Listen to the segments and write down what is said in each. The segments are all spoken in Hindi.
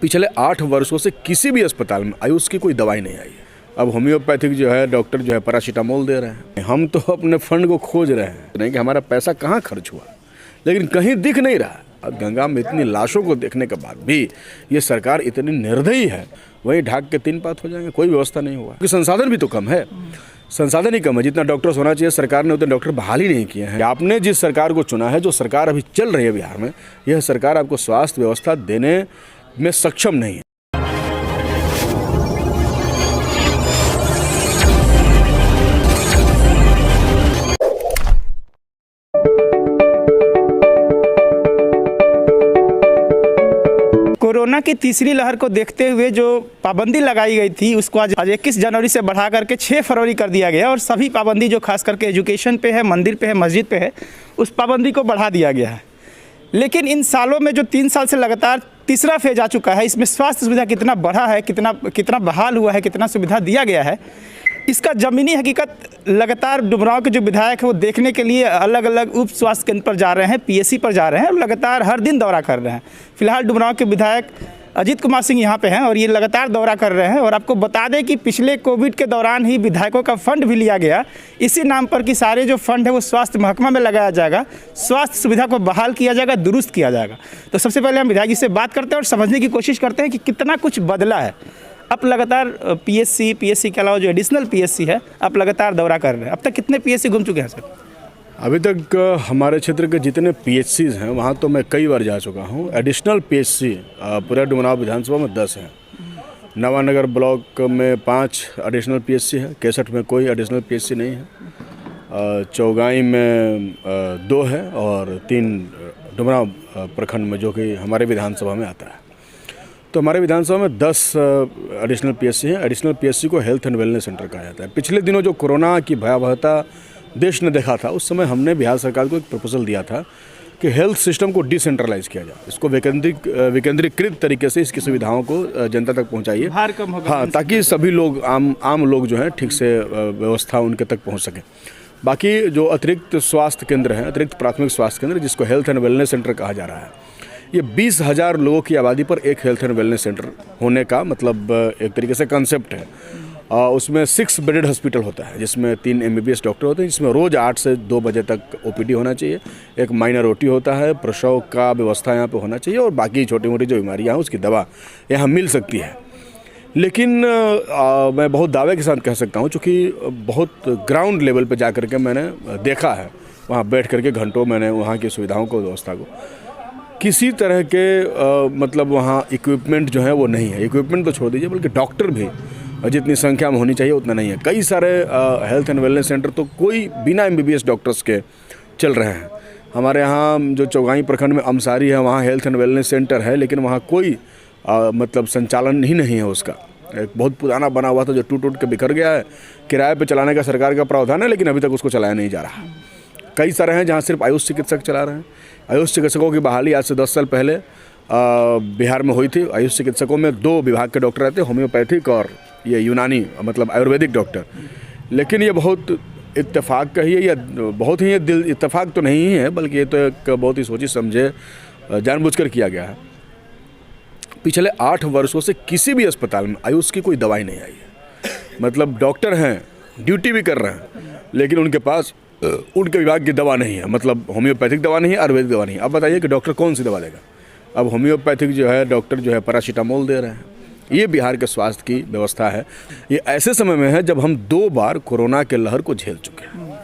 पिछले 8 वर्षों से किसी भी अस्पताल में आयुष की कोई दवाई नहीं आई है। अब होम्योपैथिक जो है डॉक्टर जो है पैरासीटामोल दे रहे हैं। हम तो अपने फंड को खोज रहे हैं नहीं कि हमारा पैसा कहाँ खर्च हुआ, लेकिन कहीं दिख नहीं रहा। अब गंगा में इतनी लाशों को देखने के बाद भी ये सरकार इतनी निर्दयी है, वहीं ढाक के 3 पात हो जाएंगे। कोई व्यवस्था नहीं हुआ क्योंकि संसाधन भी तो कम है। संसाधन ही कम है। जितना डॉक्टर्स होना चाहिए सरकार ने उतने डॉक्टर बहाल ही नहीं किए हैं। आपने जिस सरकार को चुना है, जो सरकार अभी चल रही है बिहार में, यह सरकार आपको स्वास्थ्य व्यवस्था देने में सक्षम नहीं है। कोरोना की तीसरी लहर को देखते हुए जो पाबंदी लगाई गई थी उसको आज 21 जनवरी से बढ़ा करके 6 फरवरी कर दिया गया और सभी पाबंदी जो खास करके एजुकेशन पे है, मंदिर पे है, मस्जिद पे है, उस पाबंदी को बढ़ा दिया गया है। लेकिन इन सालों में जो 3 साल से लगातार तीसरा फेज आ चुका है, इसमें स्वास्थ्य सुविधा कितना बढ़ा है, कितना बहाल हुआ है, कितना सुविधा दिया गया है, इसका ज़मीनी हकीकत लगातार डुमरांव के जो विधायक है वो देखने के लिए अलग अलग उप स्वास्थ्य केंद्र पर जा रहे हैं, पीएससी पर जा रहे हैं और लगातार हर दिन दौरा कर रहे हैं। फिलहाल डुमरांव के विधायक अजीत कुमार सिंह यहाँ पे हैं और ये लगातार दौरा कर रहे हैं। और आपको बता दें कि पिछले कोविड के दौरान ही विधायकों का फंड भी लिया गया, इसी नाम पर कि सारे जो फंड है वो स्वास्थ्य महकमा में लगाया जाएगा, स्वास्थ्य सुविधा को बहाल किया जाएगा, दुरुस्त किया जाएगा। तो सबसे पहले हम विधायक जी से बात करते हैं और समझने की कोशिश करते हैं कि कितना कुछ बदला है। अब लगातार पीएससी के अलावा जो एडिशनल पीएससी है, आप लगातार दौरा कर रहे हैं। अब तक कितने पीएससी घूम चुके हैं सर? अभी तक हमारे क्षेत्र के जितने पीएचसीज हैं वहाँ तो मैं कई बार जा चुका हूँ। एडिशनल पीएचसी पूरे डुमरांव विधानसभा में 10 हैं। नवानगर ब्लॉक में 5 एडिशनल पीएचसी है, 61 में कोई एडिशनल पीएचसी नहीं है, चौगाई में 2 है और 3 डुमरांव प्रखंड में जो कि हमारे विधानसभा में आता है। तो हमारे विधानसभा में 10 एडिशनल पीएचसी हैं। एडिशनल पीएचसी को हेल्थ एंड वेलनेस सेंटर कहा जाता है। पिछले दिनों जो कोरोना की भयावहता देश ने देखा था, उस समय हमने बिहार सरकार को एक प्रपोजल दिया था कि हेल्थ सिस्टम को डिसेंट्रलाइज किया जाए, इसको विकेंद्रीकृत तरीके से इसकी सुविधाओं को जनता तक पहुंचाइए। हाँ, ताकि सभी लोग आम लोग जो हैं ठीक से व्यवस्था उनके तक पहुँच सके। बाकी जो अतिरिक्त स्वास्थ्य केंद्र हैं, अतिरिक्त प्राथमिक स्वास्थ्य केंद्र जिसको हेल्थ एंड वेलनेस सेंटर कहा जा रहा है, ये 20,000 लोगों की आबादी पर एक हेल्थ एंड वेलनेस सेंटर होने का मतलब एक तरीके से कंसेप्ट है। उसमें 6 बेडेड हॉस्पिटल होता है जिसमें 3 MBBS डॉक्टर होते हैं, जिसमें रोज़ 8 से 2 बजे तक OPD होना चाहिए। एक माइनर OT होता है, प्रसव का व्यवस्था यहाँ पे होना चाहिए और बाकी छोटी मोटी जो बीमारियाँ हैं उसकी दवा यहाँ मिल सकती है। लेकिन मैं बहुत दावे के साथ कह सकता हूँ, चूँकि बहुत ग्राउंड लेवल पर जा कर के मैंने देखा है, वहाँ बैठ कर के घंटों मैंने वहाँ की सुविधाओं को, व्यवस्था को, किसी तरह के मतलब वहाँ इक्विपमेंट जो है वो नहीं है। इक्विपमेंट तो छोड़ दीजिए, बल्कि डॉक्टर भी जितनी संख्या में होनी चाहिए उतना नहीं है। कई सारे हेल्थ एंड वेलनेस सेंटर तो कोई बिना MBBS डॉक्टर्स के चल रहे हैं। हमारे यहाँ जो चौगाई प्रखंड में अमसारी है, वहाँ हेल्थ एंड वेलनेस सेंटर है, लेकिन वहाँ कोई मतलब संचालन ही नहीं है उसका। एक बहुत पुराना बना हुआ था जो टूट के बिखर गया है। किराए पे चलाने का सरकार का प्रावधान है, लेकिन अभी तक उसको चलाया नहीं जा रहा। कई सारे हैं जहाँ सिर्फ आयुष चिकित्सक चला रहे हैं। आयुष चिकित्सकों की बहाली आज से 10 साल पहले बिहार में हुई थी। आयुष चिकित्सकों में 2 विभाग के डॉक्टर रहते, होम्योपैथिक और ये यूनानी मतलब आयुर्वेदिक डॉक्टर। लेकिन ये बहुत इत्तेफाक का ही है, या बहुत ही इत्तेफाक तो नहीं है, बल्कि ये तो एक बहुत ही सोची समझे जानबूझकर किया गया है। पिछले 8 वर्षों से किसी भी अस्पताल में आयुष की कोई दवाई नहीं आई है। मतलब डॉक्टर हैं, ड्यूटी भी कर रहे हैं, लेकिन उनके पास उनके विभाग की दवा नहीं है। मतलब होम्योपैथिक दवा नहीं है, आयुर्वेदिक दवा नहीं है। अब बताइए कि डॉक्टर कौन सी दवा देगा? अब होम्योपैथिक जो है डॉक्टर जो है पैरासीटामोल दे रहे हैं। ये बिहार के स्वास्थ्य की व्यवस्था है। ये ऐसे समय में है जब हम 2 बार कोरोना के लहर को झेल चुके हैं।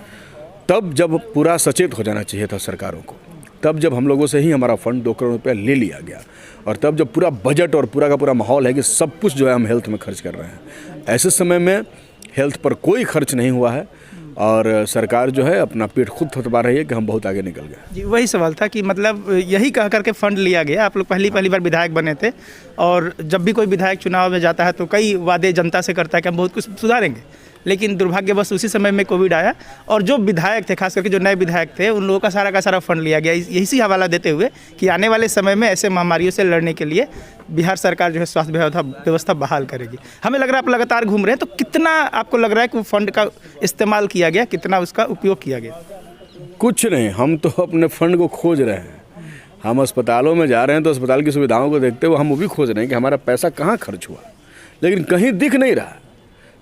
तब जब पूरा सचेत हो जाना चाहिए था सरकारों को, तब जब हम लोगों से ही हमारा फंड 2 करोड़ रुपया ले लिया गया, और तब जब पूरा बजट और पूरा का पूरा माहौल है कि सब कुछ जो है हम हेल्थ में खर्च कर रहे हैं। ऐसे समय में हेल्थ पर कोई खर्च नहीं हुआ है और सरकार जो है अपना पेट खुद थपथपा रही है कि हम बहुत आगे निकल गए। जी, वही सवाल था कि मतलब यही कह करके फंड लिया गया। आप लोग पहली बार विधायक बने थे और जब भी कोई विधायक चुनाव में जाता है तो कई वादे जनता से करता है कि हम बहुत कुछ सुधारेंगे, लेकिन दुर्भाग्यवश उसी समय में कोविड आया और जो विधायक थे, खास करके जो नए विधायक थे, उन लोगों का सारा फंड लिया गया। इसी हवाला देते हुए कि आने वाले समय में ऐसे महामारियों से लड़ने के लिए बिहार सरकार जो है स्वास्थ्य व्यवस्था बहाल करेगी। हमें लग रहा है आप लगातार घूम रहे हैं, तो कितना आपको लग रहा है कि वो फंड का इस्तेमाल किया गया, कितना उसका उपयोग किया गया? कुछ नहीं, हम तो अपने फंड को खोज रहे हैं। हम अस्पतालों में जा रहे हैं तो अस्पताल की सुविधाओं को देखते हुए हम वो भी खोज रहे हैं कि हमारा पैसा कहाँ खर्च हुआ, लेकिन कहीं दिख नहीं रहा।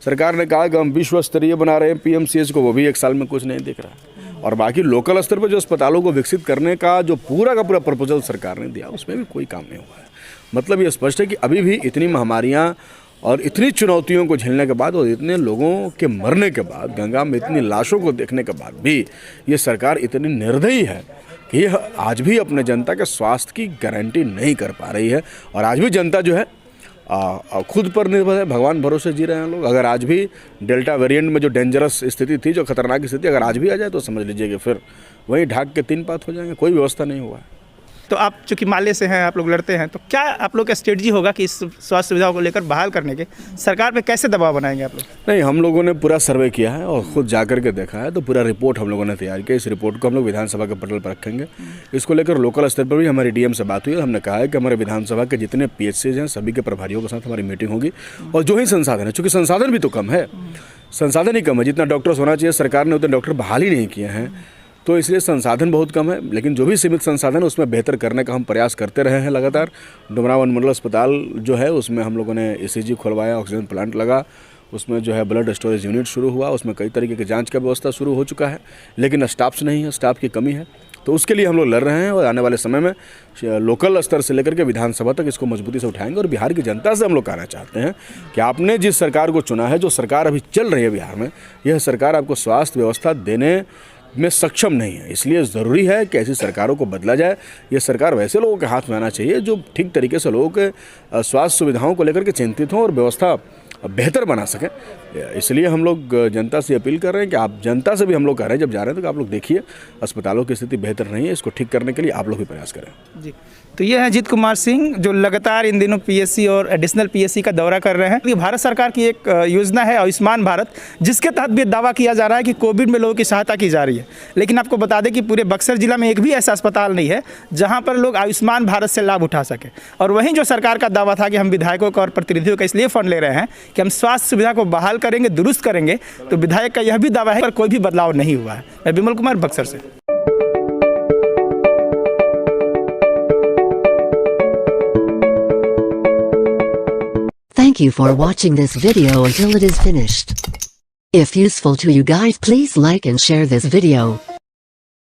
सरकार ने कहा कि हम विश्व स्तरीय बना रहे हैं पीएमसीएच को, वो भी 1 साल में कुछ नहीं दिख रहा। और बाकी लोकल स्तर पर जो अस्पतालों को विकसित करने का जो पूरा का पूरा प्रपोजल सरकार ने दिया, उसमें भी कोई काम नहीं हुआ है। मतलब ये स्पष्ट है कि अभी भी इतनी महामारियाँ और इतनी चुनौतियों को झेलने के बाद और इतने लोगों के मरने के बाद, गंगा में इतनी लाशों को देखने के बाद भी ये सरकार इतनी निर्दयी है कि यह आज भी अपने जनता के स्वास्थ्य की गारंटी नहीं कर पा रही है। और आज भी जनता जो है खुद पर निर्भर है, भगवान भरोसे जी रहे हैं लोग। अगर आज भी डेल्टा वेरिएंट में जो डेंजरस स्थिति थी, जो खतरनाक स्थिति अगर आज भी आ जाए तो समझ लीजिए कि फिर वहीं ढाक के 3 पात हो जाएंगे। कोई व्यवस्था नहीं हुआ है। तो आप चूँकि माले से हैं, आप लोग लड़ते हैं, तो क्या आप लोग का स्ट्रेटजी होगा कि इस स्वास्थ्य सुविधाओं को लेकर बहाल करने के सरकार पे कैसे दबाव बनाएंगे आप लोग? नहीं, हम लोगों ने पूरा सर्वे किया है और खुद जा कर के देखा है, तो पूरा रिपोर्ट हम लोगों ने तैयार किया। इस रिपोर्ट को हम लोग विधानसभा के पटल पर रखेंगे। इसको लेकर लोकल स्तर पर भी हमारी डीएम से बात हुई और हमने कहा है कि हमारे विधानसभा के जितने पीएचसीज हैं सभी के प्रभारियों के साथ हमारी मीटिंग होगी। और जो ही संसाधन है, चूँकि संसाधन भी तो कम है, संसाधन ही कम है, जितना डॉक्टर्स होना चाहिए सरकार ने उतने डॉक्टर बहाल ही नहीं किए हैं, तो इसलिए संसाधन बहुत कम है। लेकिन जो भी सीमित संसाधन है उसमें बेहतर करने का हम प्रयास करते रहे हैं लगातार। डुमराव अनुमंडल अस्पताल जो है उसमें हम लोगों ने ईसीजी खुलवाया, ऑक्सीजन प्लांट लगा, उसमें जो है ब्लड स्टोरेज यूनिट शुरू हुआ, उसमें कई तरीके की जांच का व्यवस्था शुरू हो चुका है। लेकिन स्टाफ नहीं है, स्टाफ की कमी है, तो उसके लिए हम लोग लड़ रहे हैं और आने वाले समय में लोकल स्तर से लेकर के विधानसभा तक इसको मजबूती से उठाएंगे। और बिहार की जनता से हम लोग कहना चाहते हैं कि आपने जिस सरकार को चुना है, जो सरकार अभी चल रही है बिहार में, यह सरकार आपको स्वास्थ्य व्यवस्था देने में सक्षम नहीं है। इसलिए ज़रूरी है कि ऐसी सरकारों को बदला जाए। ये सरकार वैसे लोगों के हाथ में आना चाहिए जो ठीक तरीके से लोगों के स्वास्थ्य सुविधाओं को लेकर के चिंतित हों और व्यवस्था बेहतर बना सकें। इसलिए हम लोग जनता से अपील कर रहे हैं कि आप, जनता से भी हम लोग कह रहे हैं जब जा रहे हैं तो आप लोग देखिए अस्पतालों की स्थिति बेहतर नहीं है, इसको ठीक करने के लिए आप लोग भी प्रयास करें। जी, तो ये है अजीत कुमार सिंह जो लगातार इन दिनों पीएससी और एडिशनल पीएससी का दौरा कर रहे हैं। ये भारत सरकार की एक योजना है आयुष्मान भारत, जिसके तहत भी दावा किया जा रहा है कि कोविड में लोगों की सहायता की जा रही है। लेकिन आपको बता दें कि पूरे बक्सर जिला में एक भी ऐसा अस्पताल नहीं है जहाँ पर लोग आयुष्मान भारत से लाभ उठा सके। और वहीं जो सरकार का दावा था कि हम विधायकों का और प्रतिनिधियों का इसलिए फंड ले रहे हैं कि हम स्वास्थ्य सुविधा को बहाल करेंगे, दुरुस्त करेंगे, तो विधायक का यह भी दावा है पर कोई भी बदलाव नहीं हुआ है। मैं विमल कुमार, बक्सर से। Thank you for watching this video until it is finished. If useful to you guys, please like and share this video.